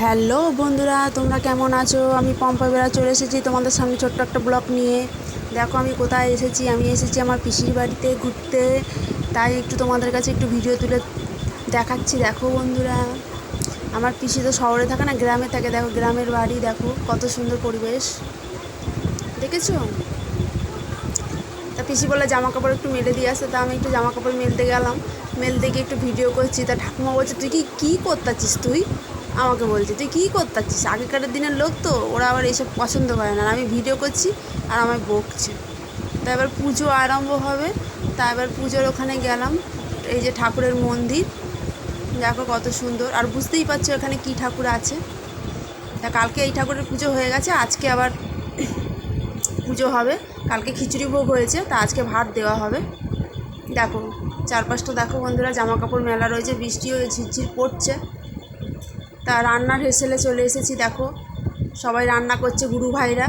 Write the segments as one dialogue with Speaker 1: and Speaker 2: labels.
Speaker 1: Hello বন্ধুরা, তোমরা কেমন আছো? আমি পম্পা বেড়া চলে এসেছি তোমাদের সামনে ছোট্ট একটা ব্লগ নিয়ে। দেখো আমি কোথায় এসেছি। আমি এসেছি আমার পিসির বাড়িতে ঘুরতে, তাই একটু তোমাদের কাছে একটু ভিডিও তুলে দেখাচ্ছি। দেখো বন্ধুরা, আমার পিসি তো শহরে থাকে না, গ্রামে থাকে। দেখো গ্রামের বাড়ি, দেখো কত সুন্দর পরিবেশ, দেখেছো? তা পিসি বলে জামা কাপড় একটু মেলে দিয়ে আসতে, তা আমি একটু জামা কাপড় মেলতে গেলাম। মেলতে গিয়ে একটু ভিডিও করছি। তা ঠাকুমা বলছে, তুই কী করতাছিস? তুই আমাকে বলছে, তুই কী করতাছিস? আগেকার দিনের লোক তো, ওরা আবার এইসব পছন্দ করে না। আর আমি ভিডিও করছি আর আমায় বকছে। তা এবার পুজো আরম্ভ হবে, তা এবার পুজোর ওখানে গেলাম। এই যে ঠাকুরের মন্দির, দেখো কত সুন্দর। আর বুঝতেই পারছো এখানে কী ঠাকুর আছে। তা কালকে এই ঠাকুরের পুজো হয়ে গেছে, আজকে আবার পুজো হবে। কালকে খিচুড়ি ভোগ হয়েছে, তা আজকে ভাত দেওয়া হবে। দেখো চারপাশটা দেখো বন্ধুরা, জামা কাপড় মেলা রয়েছে, বৃষ্টিও ঝিরঝির পড়ছে। তা রান্নার হেসেলে চলে এসেছি। দেখো সবাই রান্না করছে, গুরু ভাইরা,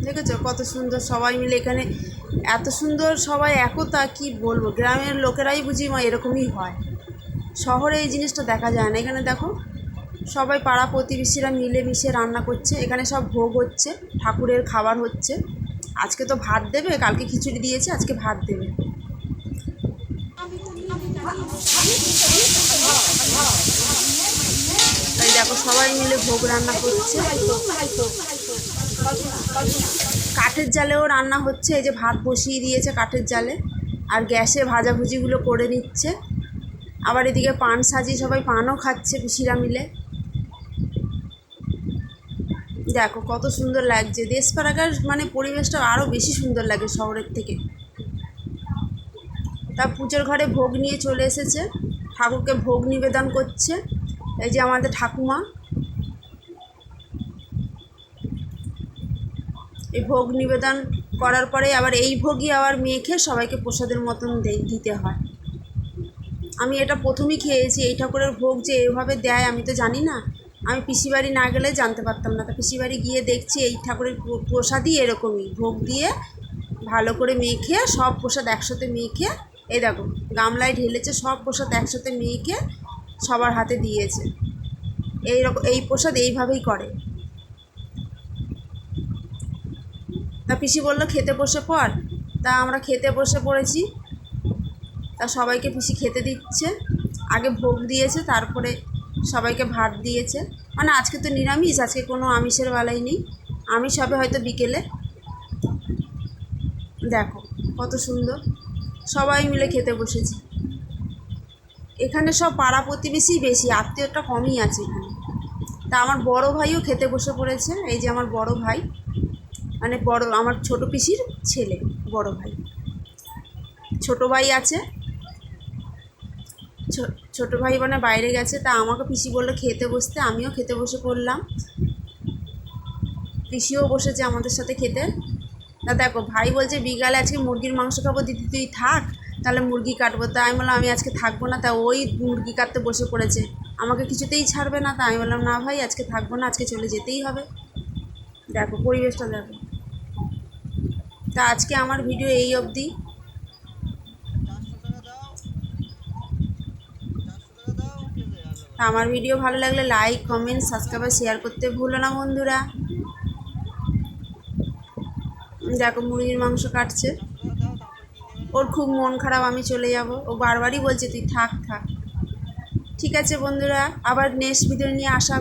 Speaker 1: দেখেছো কত সুন্দর সবাই মিলে এখানে। এত সুন্দর সবাই একতা, কি বলবো। গ্রামের লোকেরাই বুঝি এরকমই হয়, শহরে এই জিনিসটা দেখা যায় না। এখানে দেখো সবাই পাড়া প্রতিবেশীরা মিলেমিশে রান্না করছে। এখানে সব ভোগ হচ্ছে, ঠাকুরের খাবার হচ্ছে। আজকে তো ভাত দেবে, কালকে খিচুড়ি দিয়েছে, আজকে ভাত দেবে। তাই দেখো সবাই মিলে ভোগ রান্না করছে। কাঠের জালেও রান্না হচ্ছে। এই যে ভাত বসিয়ে দিয়েছে কাঠের জালে, আর গ্যাসে ভাজাভুজিগুলো করে নিচ্ছে। আবার এদিকে পান সাজিয়ে সবাই পানও খাচ্ছে পিসিরা মিলে। দেখো কত সুন্দর লাগছে। দেশপাড়াগার পরিবেশটা আরও বেশি সুন্দর লাগে শহরের থেকে। তা পুজোর ঘরে ভোগ নিয়ে চলে এসেছে, ঠাকুরকে ভোগ নিবেদন করছে। এই যে আমাদের ঠাকুমা, এই ভোগ নিবেদন করার পরে আবার এই ভোগই আবার মেখে সবাইকে প্রসাদের মতন দিতে হয়। আমি এটা প্রথমেই খেয়েছি। এই ঠাকুরের ভোগ যে এভাবে দেয় আমি তো জানি না। আমি পিসি বাড়ি না গেলে জানতে পারতাম না। তা পিসি বাড়ি গিয়ে দেখছি এই ঠাকুরের প্রসাদই এরকমই, ভোগ দিয়ে ভালো করে মেখে, সব প্রসাদ একসাথে মেখে, এই দেখো গামলায় ঢেলেছে, সব প্রসাদ একসাথে মেখে সবার হাতে দিয়েছে। এই প্রসাদ এইভাবেই করে। তা পিসি বললো খেতে বসে পড়, তা আমরা খেতে বসে পড়েছি। তা সবাইকে পিসি খেতে দিচ্ছে। আগে ভোগ দিয়েছে, তারপরে সবাইকে ভাত দিয়েছে। আজকে তো নিরামিষ, আজকে কোনো আমিষের বেলাই নেই। আমিষ হবে হয়তো বিকেলে। দেখো কত সুন্দর সবাই মিলে খেতে বসেছি। এখানে সব পাড়া প্রতিবেশী বেশি, আত্মীয়টা কমই আছে এখানে। তা আমার বড় ভাইও খেতে বসে পড়েছে। এই যে আমার বড় ভাই, আমার ছোট পিসির ছেলে, বড় ভাই। ছোট ভাই আছে, ছোটো ভাই বাইরে গেছে। তা আমাকে পিসি বললো খেতে বসতে, আমিও খেতে বসে পড়লাম। পিসিও বসেছে আমাদের সাথে খেতে। তা দেখো ভাই বলছে বিকালে আজকে মুরগির মাংস খাবো, দিদি তুই থাক, তাহলে মুরগি কাটবো। তা আমি বললাম আমি আজকে থাকবো না। তা ওই মুরগি কাটতে বসে পড়েছে, আমাকে কিছুতেই ছাড়বে না। তা আমি বললাম না ভাই, আজকে থাকবো না, আজকে চলে যেতেই হবে। দেখো পরিবেশটা দেখো। তা আজকে আমার ভিডিও এই অবধি। আমার ভিডিও ভালো লাগলে লাইক, কমেন্ট, সাবস্ক্রাইব আর শেয়ার করতে ভুলো না বন্ধুরা। দেখো মুরগির মাংস কাটছে, ওর খুব মন খারাপ, আমি চলে যাব। ও বারবারই বলছে তুই থাক থাক। ঠিক আছে বন্ধুরা, আবার নেক্সট ভিডিও নিয়ে আসা।